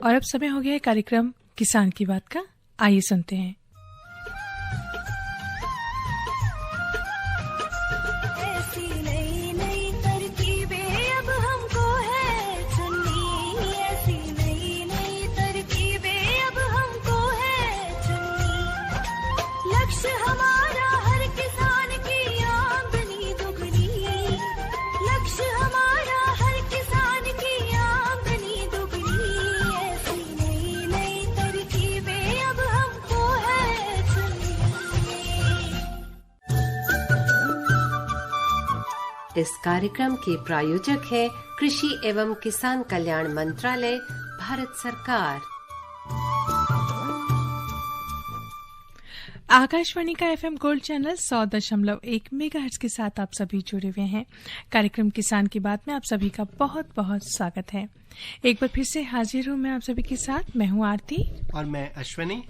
और अब समय हो गया है कार्यक्रम किसान की बात का। आइए सुनते हैं। इस कार्यक्रम के प्रायोजक है कृषि एवं किसान कल्याण मंत्रालय, भारत सरकार। आकाशवाणी का FM गोल्ड चैनल 100.1 मेगाहर्ट्ज के साथ आप सभी जुड़े हुए हैं। कार्यक्रम किसान की बात में आप सभी का बहुत बहुत स्वागत है। एक बार फिर से हाजिर हूँ मैं आप सभी के साथ। मैं हूँ आरती और मैं अश्विनी।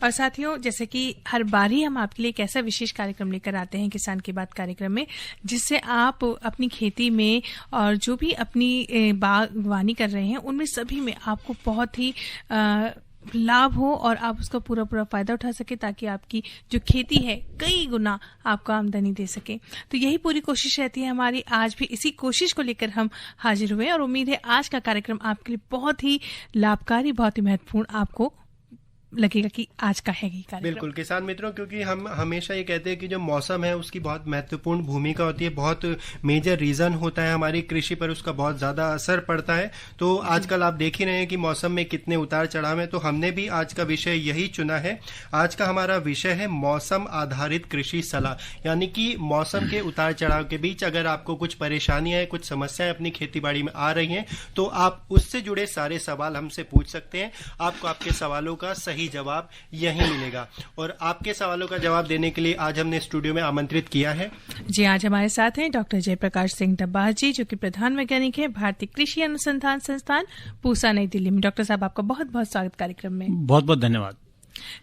और साथियों, जैसे कि हर बार ही हम आपके लिए एक ऐसा विशेष कार्यक्रम लेकर आते हैं किसान की बात कार्यक्रम में, जिससे आप अपनी खेती में और जो भी अपनी बागवानी कर रहे हैं उनमें सभी में आपको बहुत ही लाभ हो और आप उसका पूरा फायदा उठा सके, ताकि आपकी जो खेती है कई गुना आपको आमदनी दे सके। तो यही पूरी कोशिश रहती है हमारी। आज भी इसी कोशिश को लेकर हम हाजिर हुए और उम्मीद है आज का कार्यक्रम आपके लिए बहुत ही लाभकारी, बहुत ही महत्वपूर्ण आपको लगेगा कि आज का है ये कार्यक्रम। बिल्कुल किसान मित्रों, क्योंकि हम हमेशा ये कहते हैं कि जो मौसम है उसकी बहुत महत्वपूर्ण भूमिका होती है, बहुत मेजर रीजन होता है हमारी कृषि पर, उसका बहुत ज्यादा असर पड़ता है। तो आजकल आप देख ही रहे हैं कि मौसम में कितने उतार चढ़ाव है। तो हमने भी आज का विषय यही चुना है। आज का हमारा विषय है मौसम आधारित कृषि सलाह, यानी कि मौसम के उतार चढ़ाव के बीच अगर आपको कुछ परेशानियां, कुछ समस्याएं अपनी खेती बाड़ी में आ रही हैं, तो आप उससे जुड़े सारे सवाल हमसे पूछ सकते हैं। आपको आपके सवालों का सही जवाब यही मिलेगा। और आपके सवालों का जवाब देने के लिए आज हमने स्टूडियो में आमंत्रित किया है। जी, आज हमारे साथ हैं डॉक्टर जयप्रकाश सिंह डब्बार जी, जो कि प्रधान वैज्ञानिक है भारतीय कृषि अनुसंधान संस्थान पूसा, नई दिल्ली में। डॉक्टर साहब, आपका बहुत बहुत स्वागत कार्यक्रम में। बहुत बहुत धन्यवाद।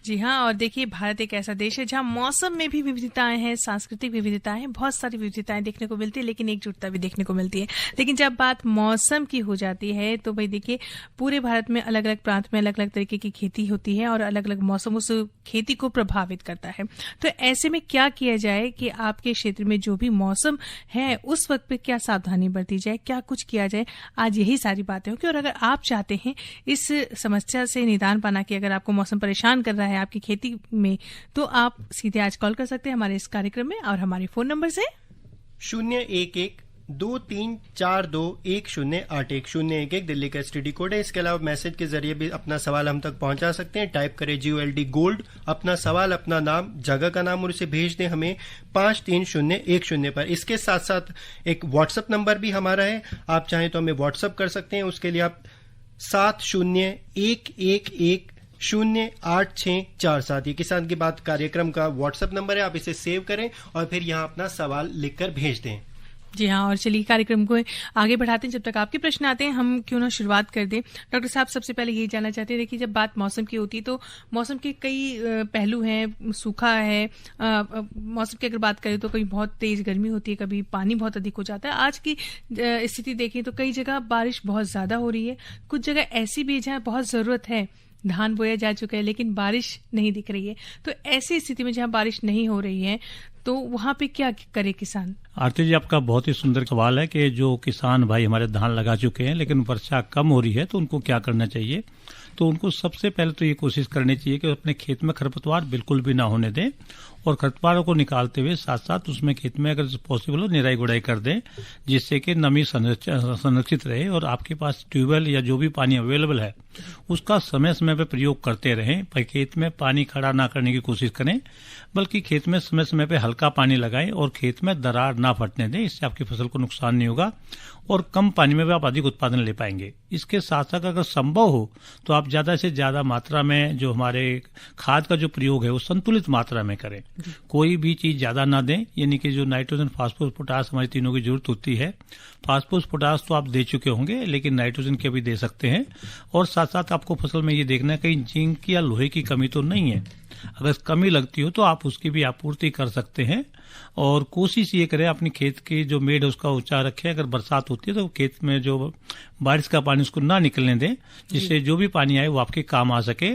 जी हाँ, और देखिए, भारत एक ऐसा देश है जहाँ मौसम में भी विविधताएं हैं, सांस्कृतिक विविधताएं हैं, बहुत सारी विविधताएं देखने को मिलती है, लेकिन एकजुटता भी देखने को मिलती है। लेकिन जब बात मौसम की हो जाती है तो भाई देखिए, पूरे भारत में अलग अलग प्रांत में अलग अलग तरीके की खेती होती है और अलग अलग मौसम उस खेती को प्रभावित करता है। तो ऐसे में क्या किया जाए कि आपके क्षेत्र में जो भी मौसम है उस वक्त पे क्या सावधानी बरती जाए, क्या कुछ किया जाए, आज यही सारी बातें होंगी। और अगर आप चाहते हैं इस समस्या से निदान पाना कि अगर आपको मौसम परेशान कर रहा है आपकी खेती में, तो आप सीधे आज कॉल कर सकते हैं हमारे इस कार्यक्रम में। और हमारे फोन नंबर से 011-2342-1081 दिल्ली का STD कोड है। इसके अलावा मैसेज के जरिए भी अपना सवाल हम तक पहुंचा सकते हैं। टाइप करें GOLD गोल्ड, अपना सवाल, अपना नाम, जगह का नाम और उसे भेज दें हमें 53010 पर। इसके साथ साथ एक व्हाट्सएप नंबर भी हमारा है, आप चाहें तो हमें व्हाट्सएप कर सकते हैं। उसके लिए आप 7011108647 ये किसान की बात कार्यक्रम का व्हाट्सएप नंबर है। आप इसे सेव करें और फिर यहाँ अपना सवाल लिखकर भेज दें। जी हाँ, और चलिए कार्यक्रम को आगे बढ़ाते हैं। जब तक आपके प्रश्न आते हैं, हम क्यों ना शुरुआत कर दें। डॉक्टर साहब, सबसे पहले ये जानना चाहते हैं, देखिए, जब बात मौसम की होती है तो मौसम के कई पहलू हैं। सूखा है, मौसम की अगर बात करें तो कहीं बहुत तेज गर्मी होती है, कभी पानी बहुत अधिक हो जाता है। आज की स्थिति देखें तो कई जगह बारिश बहुत ज्यादा हो रही है, कुछ जगह ऐसी भी जहाँ बहुत जरूरत है, धान बोया जा चुका है लेकिन बारिश नहीं दिख रही है। तो ऐसी स्थिति में जहाँ बारिश नहीं हो रही है तो वहाँ पे क्या करे किसान? आरती जी, आपका बहुत ही सुंदर सवाल है कि जो किसान भाई हमारे धान लगा चुके हैं लेकिन वर्षा कम हो रही है तो उनको क्या करना चाहिए। तो उनको सबसे पहले तो ये कोशिश करनी चाहिए कि अपने खेत में खरपतवार बिल्कुल भी ना होने दें और खरपतवारों को निकालते हुए साथ साथ उसमें खेत में अगर पॉसिबल हो निराई गुड़ाई कर दें, जिससे कि नमी संरक्षित रहे और आपके पास ट्यूबवेल या जो भी पानी अवेलेबल है उसका समय समय पर प्रयोग करते रहें। भाई खेत में पानी खड़ा ना करने की कोशिश करें, बल्कि खेत में समय समय पर हल्का पानी लगाएं और खेत में दरार ना फटने दें। इससे आपकी फसल को नुकसान नहीं होगा और कम पानी में भी आप अधिक उत्पादन ले पाएंगे। इसके साथ साथ अगर संभव हो तो आप ज्यादा से ज्यादा मात्रा में जो हमारे खाद का जो प्रयोग है वो संतुलित मात्रा में करें। कोई भी चीज ज्यादा ना दें, यानी कि जो नाइट्रोजन, फास्फोरस, पोटास हमारी तीनों की जरूरत होती है। फास्फोरस, पोटास तो आप दे चुके होंगे, लेकिन नाइट्रोजन के भी दे सकते हैं। और साथ साथ आपको फसल में ये देखना है कहीं जिंक या लोहे की कमी तो नहीं है। अगर कमी लगती हो तो आप उसकी भी आपूर्ति कर सकते हैं। और कोशिश ये करें अपनी खेत की जो मेड़ है उसका ऊंचा रखें। अगर बरसात होती है तो खेत में जो बारिश का पानी उसको ना निकलने दें, जिससे जो भी पानी आए वो आपके काम आ सके।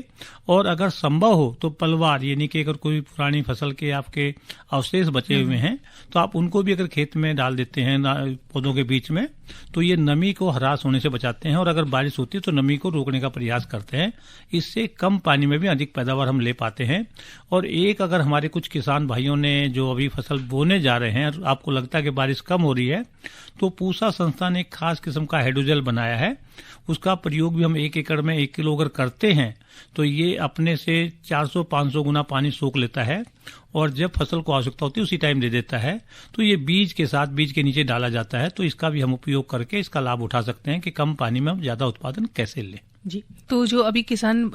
और अगर संभव हो तो पलवार, यानी कि अगर कोई पुरानी फसल के आपके अवशेष बचे हुए हैं तो आप उनको भी अगर खेत में डाल देते हैं पौधों के बीच में, तो ये नमी को ह्रास होने से बचाते हैं। और अगर बारिश होती है तो नमी को रोकने का प्रयास करते हैं। इससे कम पानी में भी अधिक पैदावार हम ले पाते हैं। और एक अगर हमारे कुछ किसान भाइयों ने जो अभी फसल बोने जा रहे हैं, आपको लगता है कि बारिश कम हो रही है, तो पूसा संस्थान एक खास किस्म का हाइड्रोजेल बनाया है। उसका प्रयोग भी हम 1 एकड़ में 1 किलो अगर करते हैं तो ये अपने से 400-500 गुना पानी सोख लेता है। और जब फसल को आवश्यकता होती है उसी टाइम दे देता है। तो ये बीज के साथ, बीज के नीचे डाला जाता है। तो इसका भी हम उपयोग करके इसका लाभ उठा सकते हैं कि कम पानी में हम ज्यादा उत्पादन कैसे लें। जी, तो जो अभी किसान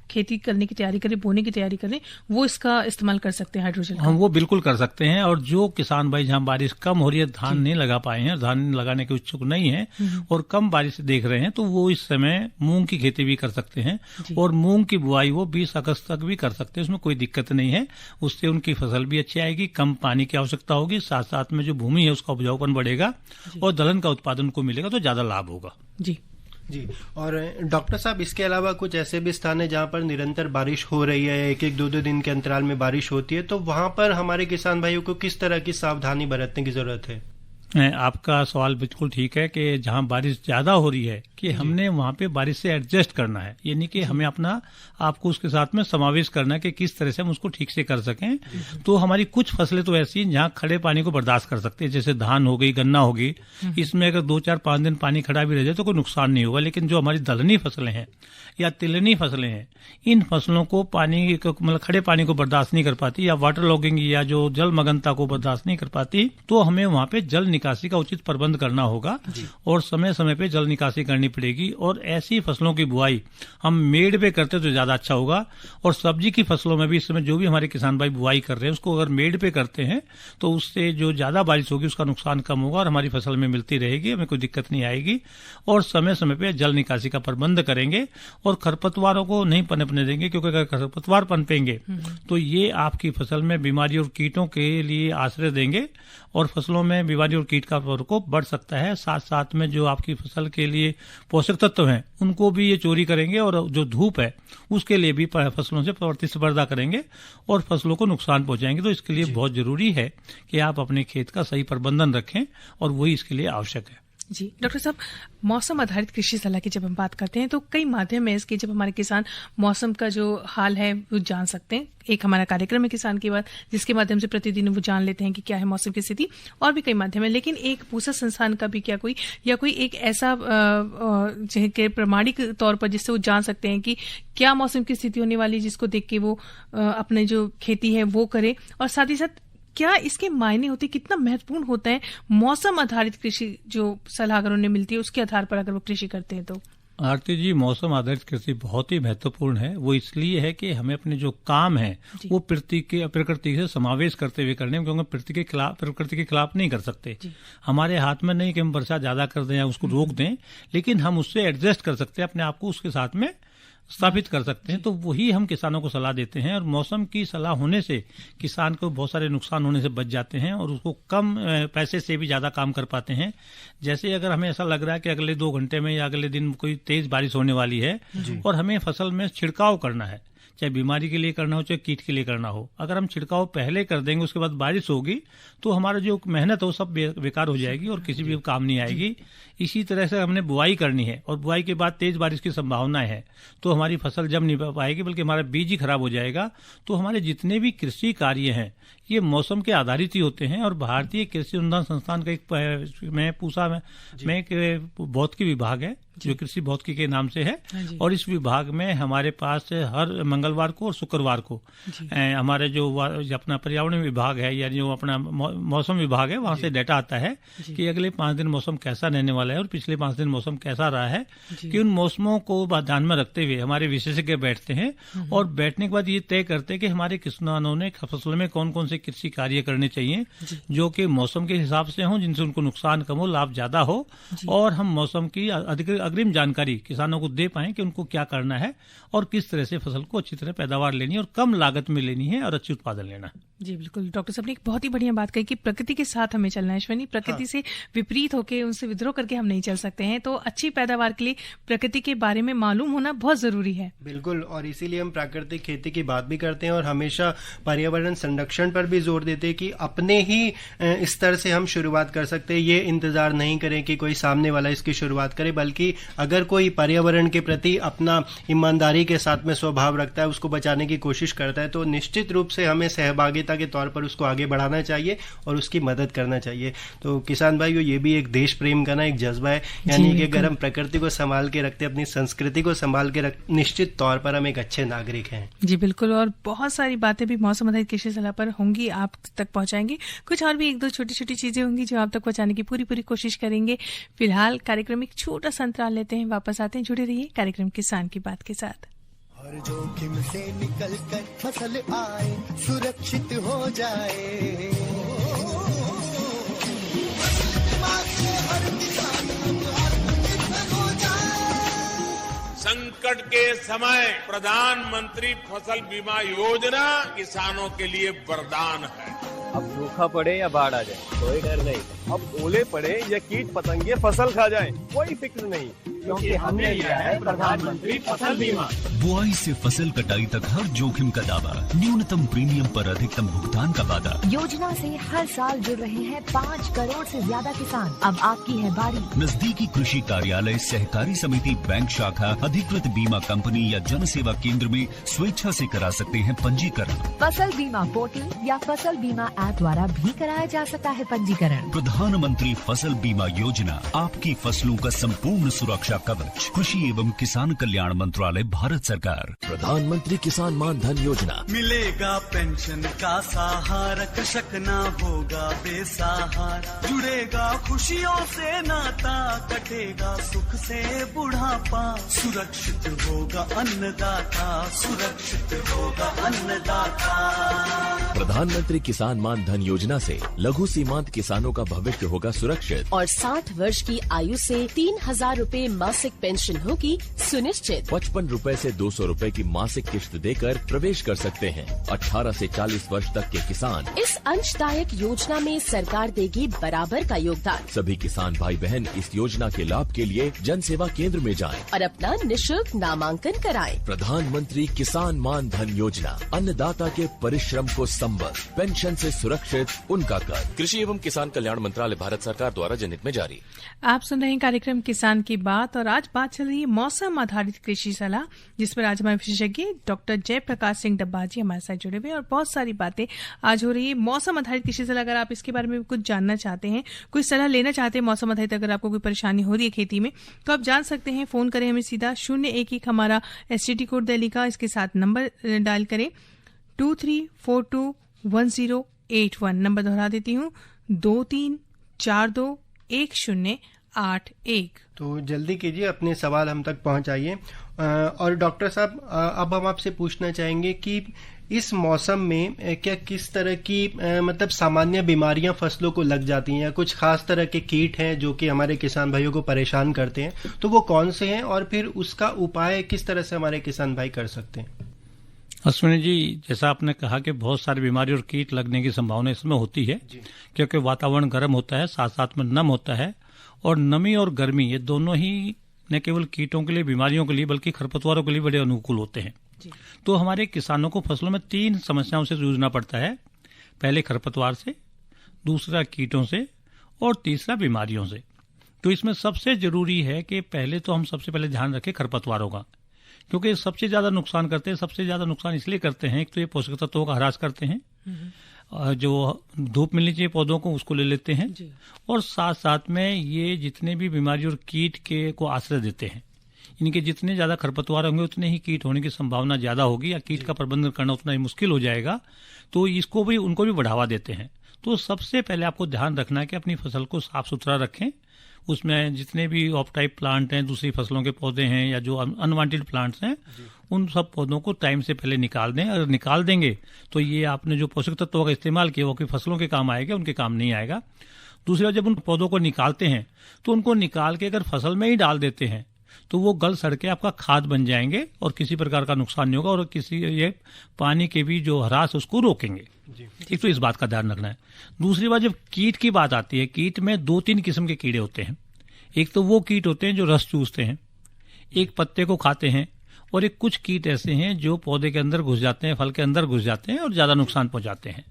खेती करने की तैयारी करें, बोने की तैयारी करें, वो इसका इस्तेमाल कर सकते हैं हाइड्रोजन का? हम वो बिल्कुल कर सकते हैं। और जो किसान भाई जहां बारिश कम हो रही है, धान नहीं लगा पाए हैं, धान लगाने के इच्छुक नहीं है और कम बारिश देख रहे हैं, तो वो इस समय मूंग की खेती भी कर सकते हैं। और मूंग की बुआई वो 20 अगस्त तक भी कर सकते हैं, उसमें कोई दिक्कत नहीं है। उससे उनकी फसल भी अच्छी आएगी, कम पानी की आवश्यकता होगी, साथ साथ में जो भूमि है उसका उपजाऊपन बढ़ेगा और दलहन का उत्पादन को मिलेगा, तो ज्यादा लाभ होगा। जी। और डॉक्टर साहब, इसके अलावा कुछ ऐसे भी स्थान है जहां पर निरंतर बारिश हो रही है, 1-2 दिन के अंतराल में बारिश होती है, तो वहां पर हमारे किसान भाइयों को किस तरह की सावधानी बरतने की जरूरत है? आपका सवाल बिल्कुल ठीक है कि जहां बारिश ज्यादा हो रही है कि हमने वहां पे बारिश से एडजस्ट करना है, यानी कि हमें अपना आपको उसके साथ में समावेश करना है कि किस तरह से हम उसको ठीक से कर सकें। तो हमारी कुछ फसलें तो ऐसी हैं जहां खड़े पानी को बर्दाश्त कर सकते हैं, जैसे धान हो गई, गन्ना हो गई। इसमें अगर 2-4-5 दिन पानी खड़ा भी रह जाए तो कोई नुकसान नहीं होगा। लेकिन जो हमारी दलहनी फसलें हैं या तिलहनी फसलें हैं, इन फसलों को पानी मतलब खड़े पानी को बर्दाश्त नहीं कर पाती, या वाटर लॉगिंग या जो जल मगनता को बर्दाश्त नहीं कर पाती, तो हमें वहां पे जल निकासी का उचित प्रबंध करना होगा और समय समय पे जल निकासी करनी पड़ेगी। और ऐसी फसलों की बुआई हम मेड़ पे करते तो ज्यादा अच्छा होगा। और सब्जी की फसलों में भी इस समय जो भी हमारे किसान भाई बुआई कर रहे हैं, उसको अगर मेड़ पे करते हैं तो उससे जो ज्यादा बारिश होगी उसका नुकसान कम होगा और हमारी फसल में मिलती रहेगी, हमें कोई दिक्कत नहीं आएगी। और समय समय पे जल निकासी का प्रबंध करेंगे और खरपतवारों को नहीं पनपने देंगे, क्योंकि अगर खरपतवार पनपेंगे तो ये आपकी फसल में बीमारी और कीटों के लिए आश्रय देंगे और फसलों में बीमारी और कीट का प्रकोप बढ़ सकता है। साथ साथ में जो आपकी फसल के लिए पोषक तत्व हैं उनको भी ये चोरी करेंगे और जो धूप है उसके लिए भी फसलों से प्रतिस्पर्धा करेंगे और फसलों को नुकसान पहुंचाएंगे। तो इसके लिए बहुत जरूरी है कि आप अपने खेत का सही प्रबंधन रखें और वही इसके लिए आवश्यक है। जी डॉक्टर साहब, मौसम आधारित कृषि सलाह की जब हम बात करते हैं तो कई माध्यम है इसके, जब हमारे किसान मौसम का जो हाल है वो जान सकते हैं। एक हमारा कार्यक्रम है किसान की बात, जिसके माध्यम से प्रतिदिन वो जान लेते हैं कि क्या है मौसम की स्थिति, और भी कई माध्यम है। लेकिन एक पूसा संस्थान का भी क्या कोई एक ऐसा प्रमाणिक तौर पर जिससे वो जान सकते हैं कि क्या मौसम की स्थिति होने वाली, जिसको देख के वो अपने जो खेती है वो करे, और साथ ही साथ क्या इसके मायने होते, कितना महत्वपूर्ण होता है मौसम आधारित कृषि जो सलाह अगर उन्हें मिलती है उसके आधार पर अगर वो कृषि करते हैं तो? आरती जी, मौसम आधारित कृषि बहुत ही महत्वपूर्ण है। वो इसलिए है कि हमें अपने जो काम है वो प्रकृति से समावेश करते हुए करने, क्योंकि प्रकृति के खिलाफ नहीं कर सकते। हमारे हाथ में नहीं कि हम वर्षा ज्यादा कर दें या उसको रोक दें, लेकिन हम उससे एडजस्ट कर सकते हैं, अपने आप को उसके साथ में स्थापित कर सकते हैं। तो वही हम किसानों को सलाह देते हैं और मौसम की सलाह होने से किसान को बहुत सारे नुकसान होने से बच जाते हैं और उसको कम पैसे से भी ज्यादा काम कर पाते हैं। जैसे अगर हमें ऐसा लग रहा है कि अगले 2 घंटे में या अगले दिन कोई तेज बारिश होने वाली है और हमें फसल में छिड़काव करना है, चाहे बीमारी के लिए करना हो चाहे कीट के लिए करना हो, अगर हम छिड़काव पहले कर देंगे उसके बाद बारिश होगी तो हमारा जो मेहनत हो सब बेकार हो जाएगी और किसी भी काम नहीं आएगी। इसी तरह से हमने बुआई करनी है और बुआई के बाद तेज बारिश की संभावना है तो हमारी फसल जम नहीं पाएगी, बल्कि हमारा बीज ही खराब हो जाएगा। तो हमारे जितने भी कृषि कार्य हैं ये मौसम के आधारित ही होते हैं। और भारतीय कृषि अनुसंधान संस्थान का एक भौतिकी विभाग है जो कृषि भौतिकी के नाम से है, और इस विभाग में हमारे पास हर मंगलवार को और शुक्रवार को हमारे जो अपना पर्यावरण विभाग है या जो अपना मौसम विभाग है वहां से डाटा आता है कि अगले 5 दिन मौसम कैसा रहने वाला है और पिछले 5 दिन मौसम कैसा रहा है। कि उन मौसमों को ध्यान में रखते हुए हमारे विशेषज्ञ बैठते हैं और बैठने के बाद ये तय करते हैं कि हमारे किसानों ने फसलों में कौन कौन से ऐसे कृषि कार्य करने चाहिए जो कि मौसम के हिसाब से हों, जिनसे उनको नुकसान कम हो, लाभ ज्यादा हो, और हम मौसम की अग्रिम जानकारी किसानों को दे पाएं कि उनको क्या करना है और किस तरह से फसल को अच्छी तरह पैदावार लेनी है और कम लागत में लेनी है और अच्छी उत्पादन लेना है। जी बिल्कुल, डॉक्टर साहब ने एक बहुत ही बढ़िया बात कही कि प्रकृति के साथ हमें चलना है। अश्विनी, प्रकृति से विपरीत होकर, उनसे विद्रोह करके हम नहीं चल सकते हैं। तो अच्छी पैदावार के लिए प्रकृति के बारे में मालूम होना बहुत जरूरी है। बिल्कुल, और इसीलिए हम प्राकृतिक खेती की बात भी करते हैं और हमेशा पर्यावरण संरक्षण पर भी जोर देते हैं कि अपने ही स्तर से हम शुरुआत कर सकते हैं। ये इंतजार नहीं करें कि कोई सामने वाला इसकी शुरुआत करे, बल्कि अगर कोई पर्यावरण के प्रति अपना ईमानदारी के साथ में स्वभाव रखता है, उसको बचाने की कोशिश करता है, तो निश्चित रूप से हमें सहभागिता के तौर पर उसको आगे बढ़ाना चाहिए और उसकी मदद करना चाहिए। तो किसान भाइयों, ये भी एक देश प्रेम का ना एक जज्बा है, यानी कि अगर हम प्रकृति को संभाल के रखते, अपनी संस्कृति को संभाल के रख, निश्चित तौर पर हम एक अच्छे नागरिक हैं। जी बिल्कुल, और बहुत सारी बातें भी मौसम आधारित कृषि सलाह पर होंगी, आप तक पहुंचाएंगे। कुछ और भी एक दो छोटी छोटी चीजें होंगी जो आप तक पहुंचाने की पूरी कोशिश करेंगे। फिलहाल कार्यक्रम एक छोटा सा अंतराल लेते हैं, वापस आते हैं। जुड़े रहिए कार्यक्रम किसान की बात के साथ। हर जोखिम से निकल कर फसल आए, सुरक्षित हो जाए, संकट के समय प्रधानमंत्री फसल बीमा योजना किसानों के लिए वरदान है। अब सूखा पड़े या बाढ़ आ जाए कोई डर नहीं, अब ओले पड़े या कीट पतंगे फसल खा जाए कोई फिक्र नहीं, क्योंकि हमने लिया है प्रधानमंत्री फसल बीमा। बुआई से फसल कटाई तक हर जोखिम का दावा, न्यूनतम प्रीमियम पर अधिकतम भुगतान का वादा। योजना से हर साल जुड़ रहे हैं 5 करोड़ से ज्यादा किसान। अब आपकी है बारी। नजदीकी कृषि कार्यालय, सहकारी समिति, बैंक शाखा, अधिकृत बीमा कंपनी या जन सेवा केंद्र में स्वेच्छा से करा सकते हैं पंजीकरण। फसल बीमा पोर्टल या फसल बीमा ऐप द्वारा भी कराया जा सकता है पंजीकरण। प्रधानमंत्री फसल बीमा योजना, आपकी फसलों का संपूर्ण सुरक्षा कवच। कृषि एवं किसान कल्याण मंत्रालय, भारत सरकार। प्रधानमंत्री किसान मान धन योजना। मिलेगा पेंशन का सहारा, कृषक ना होगा बेसहारा, जुड़ेगा खुशियों से नाता, कटेगा सुख से बुढ़ापा, सुरक्षित होगा अन्नदाता, सुरक्षित होगा अन्नदाता। प्रधानमंत्री किसान मान धन योजना से लघु सीमांत किसानों का भविष्य होगा सुरक्षित और 60 वर्ष की आयु से 3000 रूपए मासिक पेंशन होगी सुनिश्चित। 55 रूपए से 200 रूपए की मासिक किश्त देकर प्रवेश कर सकते हैं। 18 से 40 वर्ष तक के किसान इस अंशदायक योजना में सरकार देगी बराबर का योगदान। सभी किसान भाई बहन इस योजना के लाभ के लिए जन सेवा केंद्र में जाएं और अपना निःशुल्क नामांकन कराएं। प्रधानमंत्री किसान मान धन योजना, अन्नदाता के परिश्रम को संबल, पेंशन से सुरक्षित उनका कर। कृषि एवं किसान कल्याण मंत्रालय, भारत सरकार द्वारा जनहित में जारी। आप सुन रहे हैं कार्यक्रम किसान की बात और आज बात चल रही है मौसम आधारित कृषि सलाह, जिस पर आज हमारे विशेषज्ञ डॉक्टर जयप्रकाश सिंह डब्बा जी हमारे साथ जुड़े हुए और बहुत सारी बातें आज हो रही है। मौसम आधारित कृषि सलाह, अगर आप इसके बारे में कुछ जानना चाहते हैं, कुछ सलाह लेना चाहते हैं मौसम आधारित, अगर आपको कोई परेशानी हो रही है खेती में, तो आप जान सकते हैं। फोन करें हमें सीधा 011 हमारा STD कोड दिल्ली का, इसके साथ नंबर डायल करें 23421081। नंबर दोहरा देती हूँ 23421081। तो जल्दी कीजिए, अपने सवाल हम तक पहुंचाइए। और डॉक्टर साहब, अब हम आपसे पूछना चाहेंगे कि इस मौसम में क्या किस तरह की मतलब सामान्य बीमारियां फसलों को लग जाती हैं, या कुछ खास तरह के कीट हैं जो कि हमारे किसान भाइयों को परेशान करते हैं, तो वो कौन से हैं और फिर उसका उपाय किस तरह से हमारे किसान भाई कर सकते हैं? अश्विनी जी, जैसा आपने कहा कि बहुत सारी बीमारी और कीट लगने की संभावना इसमें होती है, क्योंकि वातावरण गर्म होता है, साथ साथ में नम होता है, और नमी और गर्मी ये दोनों ही न केवल कीटों के लिए, बीमारियों के लिए, बल्कि खरपतवारों के लिए बड़े अनुकूल होते हैं। तो हमारे किसानों को फसलों में 3 समस्याओं से जूझना पड़ता है। पहले खरपतवार से, दूसरा कीटों से और तीसरा बीमारियों से। तो इसमें सबसे जरूरी है कि पहले तो हम सबसे पहले ध्यान रखें खरपतवारों का, क्योंकि सबसे ज्यादा नुकसान करते हैं। सबसे ज्यादा नुकसान इसलिए करते हैं, एक तो ये पोषक तत्वों का ह्रास करते हैं, जो धूप मिलनी चाहिए पौधों को उसको ले लेते हैं, और साथ साथ में ये जितने भी बीमारी और कीट के को आश्रय देते हैं। इनके जितने ज्यादा खरपतवार होंगे उतने ही कीट होने की संभावना ज्यादा होगी, या कीट का प्रबंधन करना उतना ही मुश्किल हो जाएगा। तो इसको भी, उनको भी बढ़ावा देते हैं। तो सबसे पहले आपको ध्यान रखना है कि अपनी फसल को साफ सुथरा रखें, उसमें जितने भी ऑफ टाइप प्लांट हैं, दूसरी फसलों के पौधे हैं या जो अनवांटेड प्लांट्स हैं, उन सब पौधों को टाइम से पहले निकाल दें। अगर निकाल देंगे तो ये आपने जो पोषक तत्वों का इस्तेमाल किया वो कि फसलों के काम आएगा, उनके काम नहीं आएगा। दूसरी बात, जब उन पौधों को निकालते हैं तो उनको निकाल के अगर फसल में ही डाल देते हैं तो वो गल सड़ के आपका खाद बन जाएंगे और किसी प्रकार का नुकसान नहीं होगा और किसी ये पानी के भी जो ह्रास उसको रोकेंगे। एक तो इस बात का ध्यान रखना है। दूसरी बात, जब कीट की बात आती है, कीट में 2-3 किस्म के कीड़े होते हैं। एक तो वो कीट होते हैं जो रस चूसते हैं, एक पत्ते को खाते हैं, और एक कुछ कीट ऐसे हैं जो पौधे के अंदर घुस जाते हैं, फल के अंदर घुस जाते हैं और ज्यादा नुकसान पहुंचाते हैं।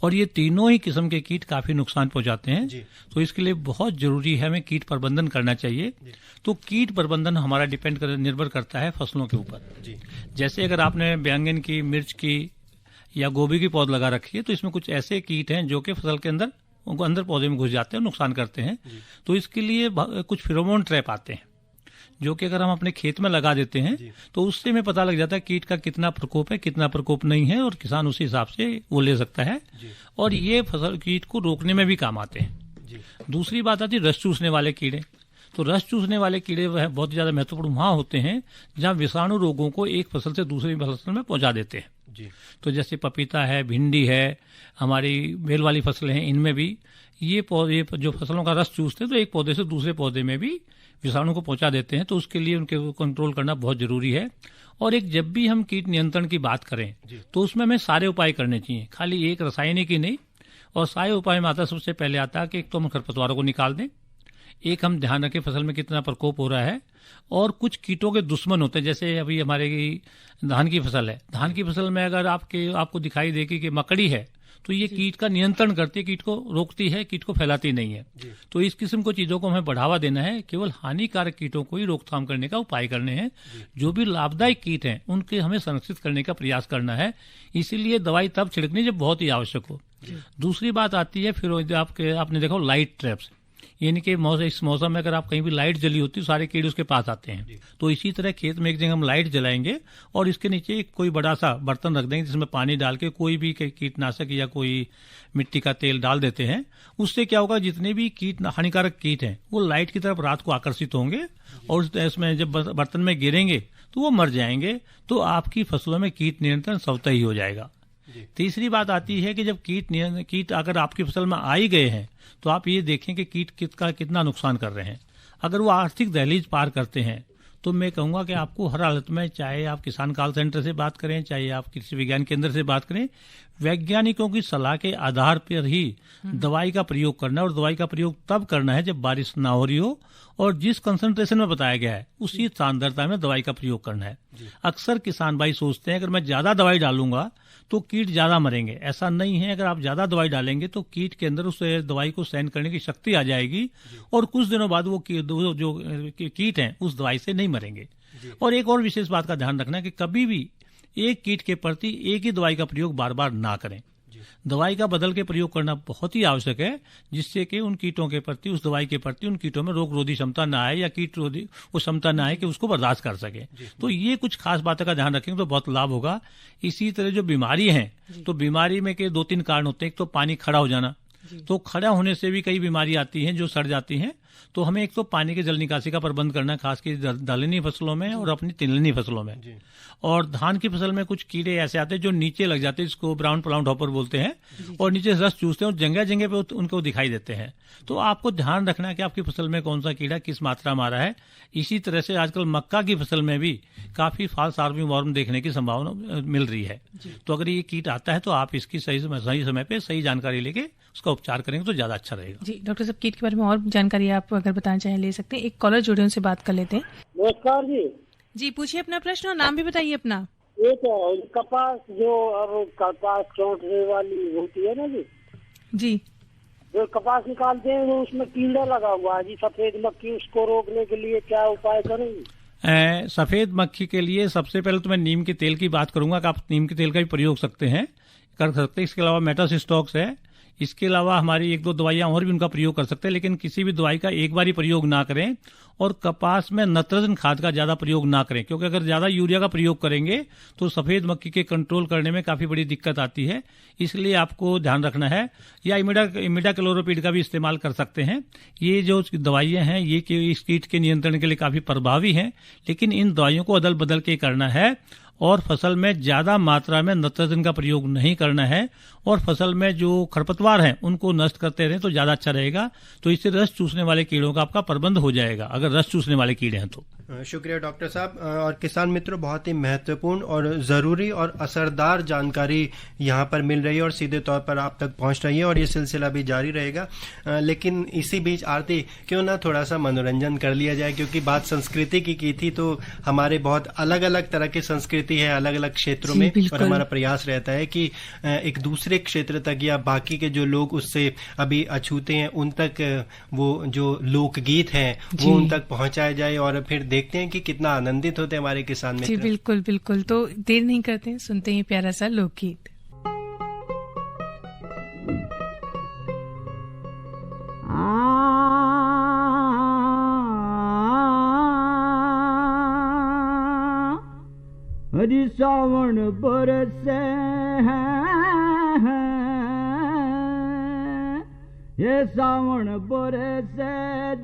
और ये तीनों ही किस्म के कीट काफी नुकसान पहुंचाते हैं। तो इसके लिए बहुत जरूरी है हमें कीट प्रबंधन करना चाहिए। तो कीट प्रबंधन हमारा निर्भर करता है फसलों के ऊपर। जैसे अगर आपने बैंगन की, मिर्च की या गोभी की पौध लगा रखी है तो इसमें कुछ ऐसे कीट हैं जो कि फसल के अंदर उनको अंदर पौधे में घुस जाते हैं, नुकसान करते हैं। तो इसके लिए कुछ फेरोमोन ट्रैप आते हैं जो कि अगर हम अपने खेत में लगा देते हैं तो उससे हमें पता लग जाता है कीट का कितना प्रकोप है, कितना प्रकोप नहीं है, और किसान उसी हिसाब से वो ले सकता है और ये फसल कीट को रोकने में भी काम आते हैं। दूसरी बात आती है रस चूसने वाले कीड़े। तो रस चूसने वाले कीड़े वह बहुत ज्यादा महत्वपूर्ण वहां होते हैं जहां विषाणु रोगों को एक फसल से दूसरी फसल में पहुंचा देते हैं। तो जैसे पपीता है, भिंडी है, हमारी बेल वाली फसलें हैं, इनमें भी ये पौधे जो फसलों का रस चूसते हैं तो एक पौधे से दूसरे पौधे में भी विषाणु को पहुंचा देते हैं। तो उसके लिए उनके कंट्रोल करना बहुत जरूरी है। और एक जब भी हम कीट नियंत्रण की बात करें तो उसमें हमें सारे उपाय करने चाहिए, खाली एक रासायनिक ही नहीं। और सारे उपाय में आता सबसे पहले आता है कि एक तो हम खरपतवारों को निकाल दें, एक हम ध्यान रखें फसल में कितना प्रकोप हो रहा है, और कुछ कीटों के दुश्मन होते हैं। जैसे अभी हमारे धान की फसल है, धान की फसल में अगर आपको दिखाई देगी कि मकड़ी है तो ये कीट का नियंत्रण करती है, कीट को रोकती है, कीट को फैलाती नहीं है। तो इस किस्म को चीजों को हमें बढ़ावा देना है, केवल हानिकारक कीटों को ही रोकथाम करने का उपाय करने हैं। जो भी लाभदायक कीट हैं उनके हमें संरक्षित करने का प्रयास करना है। इसीलिए दवाई तब छिड़कनी जब बहुत ही आवश्यक हो। दूसरी बात आती है फिर आपने देखा लाइट ट्रैप्स, यानी कि इस मौसम में अगर आप कहीं भी लाइट जली होती है सारे कीड़े उसके पास आते हैं। तो इसी तरह खेत में एक जगह हम लाइट जलाएंगे और इसके नीचे कोई बड़ा सा बर्तन रख देंगे जिसमें पानी डाल के कोई भी कीटनाशक या कोई मिट्टी का तेल डाल देते हैं। उससे क्या होगा, जितने भी हानिकारक कीट हैं वो लाइट की तरफ रात को आकर्षित होंगे और इसमें जब बर्तन में गिरेंगे तो वो मर जाएंगे। तो आपकी फसलों में कीट नियंत्रण स्वतः ही हो जाएगा। तीसरी बात आती है कि जब कीट अगर आपकी फसल में आ ही गए हैं तो आप ये देखें कि कीट कितना नुकसान कर रहे हैं। अगर वो आर्थिक दहलीज पार करते हैं तो मैं कहूंगा कि आपको हर हालत में, चाहे आप किसान कॉल सेंटर से बात करें, चाहे आप कृषि विज्ञान केंद्र से बात करें, वैज्ञानिकों की सलाह के आधार पर ही दवाई का प्रयोग करना, और दवाई का प्रयोग तब करना है जब बारिश ना हो रही हो और जिस कंसंट्रेशन में बताया गया है उसी सांद्रता में दवाई का प्रयोग करना है। अक्सर किसान भाई सोचते हैं अगर मैं ज्यादा दवाई डालूंगा तो कीट ज्यादा मरेंगे। ऐसा नहीं है, अगर आप ज्यादा दवाई डालेंगे तो कीट के अंदर उस दवाई को सहन करने की शक्ति आ जाएगी और कुछ दिनों बाद वो जो कीट हैं उस दवाई से नहीं मरेंगे। और एक और विशेष बात का ध्यान रखना है कि कभी भी एक कीट के प्रति एक ही दवाई का प्रयोग बार बार ना करें। दवाई का बदल के प्रयोग करना बहुत ही आवश्यक है, जिससे कि उन कीटों के प्रति, उस दवाई के प्रति उन कीटों में रोग रोधी क्षमता ना आए या कीट रोधी वो क्षमता ना आए कि उसको बर्दाश्त कर सके। तो ये कुछ खास बातों का ध्यान रखेंगे तो बहुत लाभ होगा। इसी तरह जो बीमारी है तो बीमारी में के 2-3 कारण होते हैं। एक तो पानी खड़ा हो जाना, तो खड़ा होने से भी कई बीमारी आती हैं जो सड़ जाती हैं। तो हमें एक तो पानी के जल निकासी का प्रबंध करना है, खासकर दलहनी फसलों में और अपनी तिलहनी फसलों में। और धान की फसल में कुछ कीड़े ऐसे आते हैं जो नीचे लग जाते हैं, जिसको ब्राउन प्लाउंट हॉपर बोलते हैं, और नीचे रस चूसते हैं और जगह जगह पे उनको दिखाई देते हैं। तो आपको ध्यान रखना है कि आपकी फसल में कौन सा कीड़ा किस मात्रा में आ रहा है। इसी तरह से आजकल मक्का की फसल में भी काफी फॉल्स आर्मीवॉर्म देखने की संभावना मिल रही है। तो अगर ये कीट आता है तो आप इसकी सही समय पे सही जानकारी लेके उसका उपचार करेंगे तो ज्यादा अच्छा रहेगा। जी डॉक्टर साहब, कीट के बारे में और जानकारी आप अगर बताना चाहें ले सकते हैं। एक कॉलर जुड़े, उनसे बात कर लेते हैं। नमस्कार जी। जी पूछिए अपना प्रश्न और नाम भी बताइए अपना। ये तो कपास जो अब कपास चौंटने वाली होती है ना जी, जो कपास निकालते हैं वो उसमें कीड़ा लगा हुआ है जी, सफेद मक्खी, उसको रोकने के लिए क्या उपाय करेंगे? सफेद मक्खी के लिए सबसे पहले तो मैं नीम के तेल की बात करूंगा कि आप नीम के तेल का भी प्रयोग कर सकते हैं। इसके अलावा मेटासिस्टॉक्स है, इसके अलावा हमारी 1-2 दवाइयां और भी उनका प्रयोग कर सकते हैं, लेकिन किसी भी दवाई का एक बार ही प्रयोग ना करें और कपास में नत्रजन खाद का ज्यादा प्रयोग ना करें, क्योंकि अगर ज्यादा यूरिया का प्रयोग करेंगे तो सफेद मक्खी के कंट्रोल करने में काफी बड़ी दिक्कत आती है। इसलिए आपको ध्यान रखना है। या इमिडाक्लोरोपिड का भी इस्तेमाल कर सकते हैं। ये जो दवाइयां हैं ये इस कीट के नियंत्रण के लिए काफी प्रभावी हैं, लेकिन इन दवाइयों को अदल बदल के करना है और फसल में ज्यादा मात्रा में नत्रजन का प्रयोग नहीं करना है और फसल में जो खरपतवार हैं उनको नष्ट करते रहें तो ज्यादा अच्छा रहेगा। तो इससे रस चूसने वाले कीड़ों का आपका प्रबंध हो जाएगा, अगर रस चूसने वाले कीड़े हैं तो। शुक्रिया डॉक्टर साहब। और किसान मित्रों, बहुत ही महत्वपूर्ण और जरूरी और असरदार जानकारी यहाँ पर मिल रही है और सीधे तौर पर आप तक पहुँच रही है और ये सिलसिला भी जारी रहेगा। लेकिन इसी बीच आरती, क्यों ना थोड़ा सा मनोरंजन कर लिया जाए, क्योंकि बात संस्कृति की थी तो हमारे बहुत अलग अलग तरह की संस्कृति है अलग अलग क्षेत्रों में, और हमारा प्रयास रहता है कि एक दूसरे क्षेत्र तक या बाकी के जो लोग उससे अभी अछूते हैं उन तक वो जो लोकगीत हैं वो उन तक पहुंचाया जाए और फिर देखते हैं कि कितना आनंदित होते हैं हमारे किसान मित्र। जी बिल्कुल बिल्कुल। तो देर नहीं करते हैं, सुनते हैं प्यारा सा लोकगीत। हरी सावन बरसे ये सावन बरसे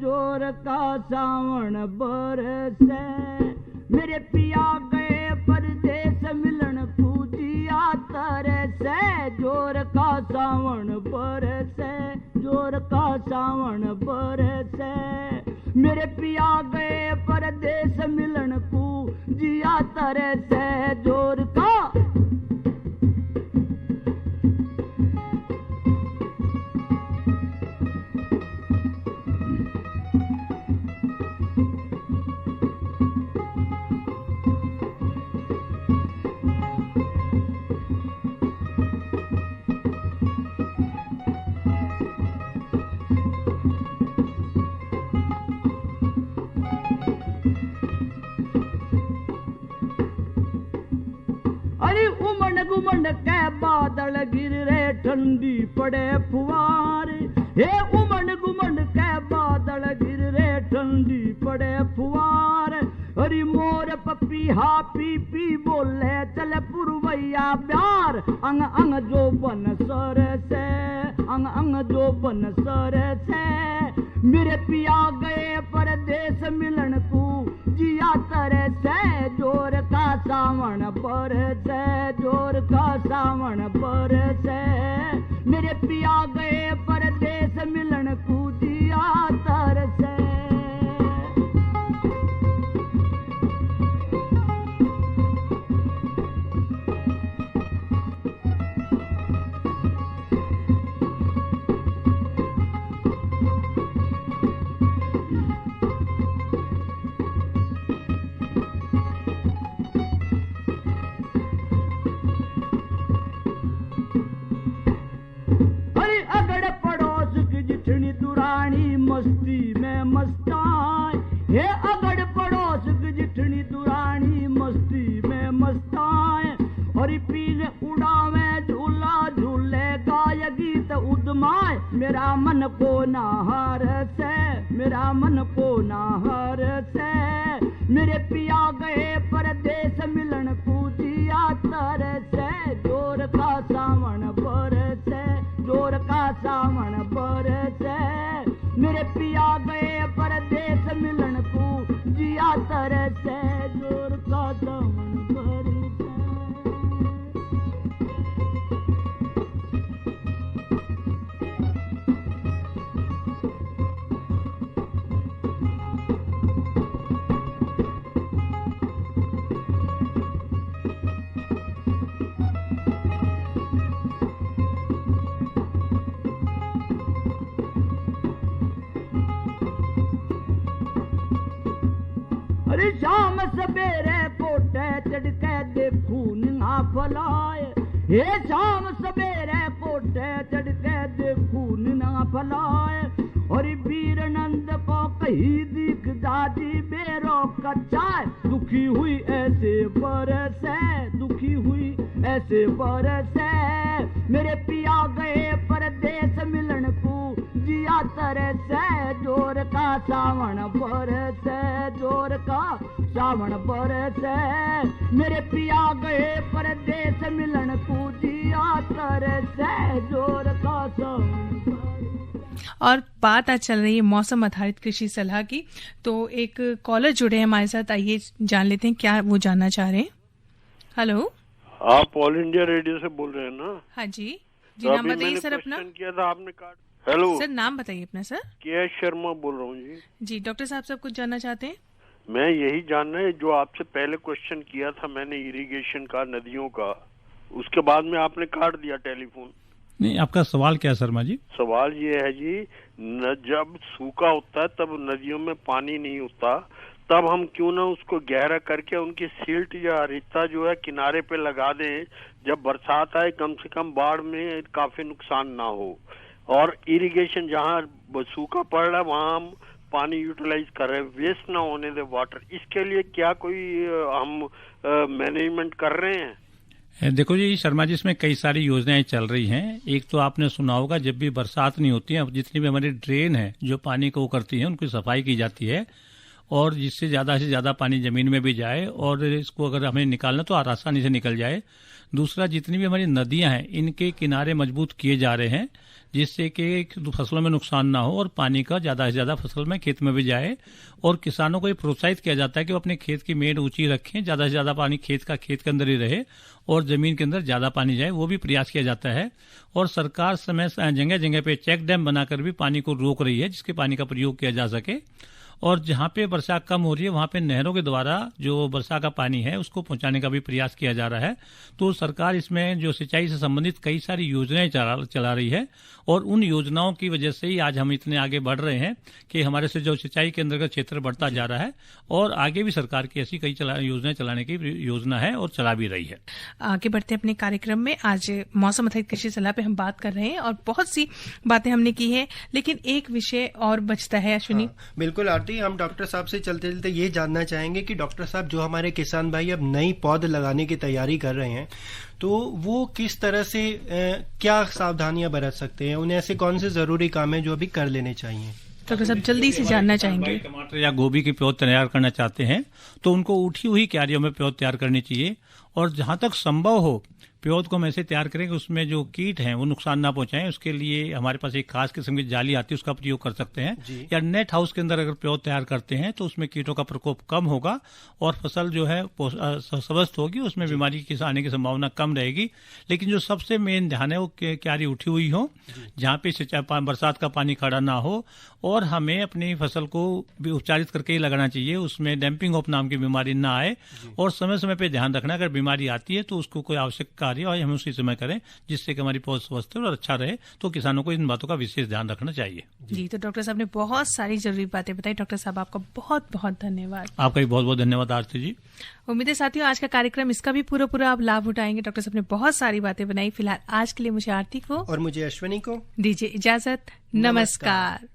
जोर का सावन बरसे मेरे पिया गए परदेस मिलन पूजिया तरसे जोर का सावन बरसे जोर का सावन बरसे मेरे पिया गए परदेस मिलन पूजिया तरसे जोर का घुमंड के बादल गिर रे ठंडी पड़े फुवार हे उमंड घुमंड के बादल गिर रे ठंडी पड़े फुवार हरी मोर पपी हा पी पी बोले चले पुरवैया प्यार अंग अंग जो बन सर से अंग अंग जो बन सर से मेरे पिया गए परदेस मिलन को जिया तरह से जोर का सावन बरसे जोर का सावन बरसे मेरे पिया गए परदेस मिलन को जिया तरह से। मस्ती में मस्तान हे अगड़ पड़ोस जिठनी दुरानी मस्ती में मस्तान और पीर उड़ावे झूला झूले गाय गीत उदमाए मेरा मन को नाहर से मेरा मन को नाहर से मेरे पिया गए परदेस मिलन पूजिया तर से जोर का सावन बरसे जोर का सावन बरसे मेरे पिया गए परदेस मिलन को जिया तरह से जोर का सावन बरसे। शाम सवेरे कोटे चढ़ के देखू निहा फलाए हे शाम सवेरे कोटे चढ़ के देखू निहा फलाए और वीर नंद को कही दिख दादी बेरो कच्चा दुखी हुई ऐसे बरसे दुखी हुई ऐसे बरसे मेरे पिया गए परदेस सावन बरसे जोर का सावन बरसे मेरे पिया गए परदेस मिलन पूजिया तरसे जोर का सावन। और बात आज चल रही है मौसम आधारित कृषि सलाह की, तो एक कॉलर जुड़े हैं हमारे साथ, आइए जान लेते हैं क्या वो जानना चाह रहे हैं। हेलो, आप ऑल इंडिया रेडियो से बोल रहे हैं ना? हाँ जी जी। नाम बताइए सर अपना। किया था आपने कार्ड। हेलो सर, नाम बताइए अपना सर। के शर्मा बोल रहा हूँ जी। जी डॉक्टर साहब सब कुछ जानना चाहते हैं? मैं यही जानना है जो आपसे पहले क्वेश्चन किया था मैंने इरिगेशन का, नदियों का, उसके बाद में आपने काट दिया टेलीफोन। नहीं, आपका सवाल क्या है शर्मा जी? सवाल ये है जी, जब सूखा होता है तब नदियों में पानी नहीं होता, तब हम क्यों ना उसको गहरा करके उनकी सिल्ट या रेता जो है किनारे पे लगा दें, जब बरसात आए कम से कम बाढ़ में काफी नुकसान ना हो। और इरिगेशन जहाँ सूखा पड़ रहा है वहाँ हम पानी यूटिलाइज कर रहे हैं, वेस्ट ना होने दे वाटर। इसके लिए क्या कोई हम मैनेजमेंट कर रहे हैं? देखो जी शर्मा जी, इसमें कई सारी योजनाएं चल रही हैं। एक तो आपने सुना होगा जब भी बरसात नहीं होती है, अब जितनी भी हमारी ड्रेन है जो पानी को करती है उनकी सफाई की जाती है, और जिससे ज्यादा से ज्यादा पानी जमीन में भी जाए और इसको अगर हमें निकालना तो आसानी से निकल जाए। दूसरा, जितनी भी हमारी नदियां हैं इनके किनारे मजबूत किए जा रहे हैं जिससे कि फसलों में नुकसान ना हो और पानी का ज्यादा से ज्यादा फसल में खेत में भी जाए। और किसानों को ये प्रोत्साहित किया जाता है कि वो अपने खेत की मेड़ ऊंची रखें, ज्यादा से ज्यादा पानी खेत के अंदर ही रहे और जमीन के अंदर ज्यादा पानी जाए, वो भी प्रयास किया जाता है। और सरकार समय जगह जगह पे चेक डैम बनाकर भी पानी को रोक रही है जिसके पानी का प्रयोग किया जा सके। और जहां पे वर्षा कम हो रही है वहां पे नहरों के द्वारा जो वर्षा का पानी है उसको पहुंचाने का भी प्रयास किया जा रहा है। तो सरकार इसमें जो सिंचाई से संबंधित कई सारी योजनाएं चला रही है, और उन योजनाओं की वजह से ही आज हम इतने आगे बढ़ रहे हैं कि हमारे से जो सिंचाई के अंतर्गत क्षेत्र बढ़ता जा रहा है, और आगे भी सरकार की ऐसी कई योजनाएं चलाने की योजना है और चला भी रही है। आगे बढ़ते अपने कार्यक्रम में, आज मौसम आधारित कृषि सलाह पे हम बात कर रहे हैं और बहुत सी बातें हमने की है, लेकिन एक विषय और बचता है अश्विनी। बिल्कुल आरती, हम डॉक्टर साहब से चलते चलते ये जानना चाहेंगे कि डॉक्टर साहब जो हमारे किसान भाई अब नई पौध लगाने की तैयारी कर रहे हैं तो वो किस तरह से क्या सावधानियां बरत सकते हैं, उन्हें ऐसे कौन से जरूरी काम है जो अभी कर लेने चाहिए? डॉक्टर साहब जल्दी से जानना चाहेंगे। टमाटर या गोभी की पौध तैयार करना चाहते हैं तो उनको उठी हुई क्यारियों में पौध तैयार करनी चाहिए, और जहां तक संभव हो पौध को हम ऐसे तैयार करें कि उसमें जो कीट हैं वो नुकसान ना पहुंचाएं। उसके लिए हमारे पास एक खास किस्म की जाली आती है, उसका प्रयोग कर सकते हैं, या नेट हाउस के अंदर अगर पौध तैयार करते हैं तो उसमें कीटों का प्रकोप कम होगा और फसल जो है स्वस्थ होगी, उसमें बीमारी की आने की संभावना कम रहेगी। लेकिन जो सबसे मेन ध्यान है वो क्यारी उठी हुई हो, जहाँ पे बरसात का पानी खड़ा ना हो, और हमें अपनी फसल को भी उपचारित करके ही लगाना चाहिए, उसमें डैम्पिंग ऑफ नाम की बीमारी ना आए, और समय समय पे ध्यान रखना अगर बीमारी आती है तो उसको कोई आवश्यक कार्य और हम उसी समय करें जिससे कि हमारी पौध स्वस्थ और अच्छा रहे। तो किसानों को इन बातों का विशेष ध्यान रखना चाहिए। जी, तो डॉक्टर साहब ने बहुत सारी जरूरी बातें बताई। डॉक्टर साहब आपका बहुत बहुत धन्यवाद। आपका भी बहुत बहुत धन्यवाद आरती जी। उम्मीद है साथियों आज का कार्यक्रम इसका भी पूरा आप लाभ उठाएंगे। डॉक्टर साहब ने बहुत सारी बातें बनाई। फिलहाल आज के लिए मुझे आरती को और मुझे अश्विनी को दीजिए इजाजत। नमस्कार।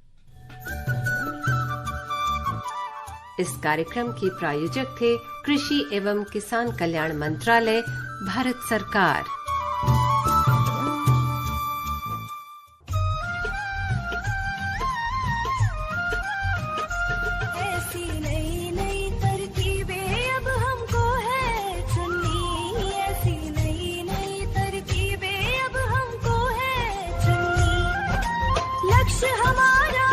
इस कार्यक्रम के प्रायोजक थे कृषि एवं किसान कल्याण मंत्रालय, भारत सरकार। ऐसी नई नई तरकीबें अब हमको है चुननी, ऐसी नई नई तरकीबें अब हमको है चुननी। लक्ष्य हमारा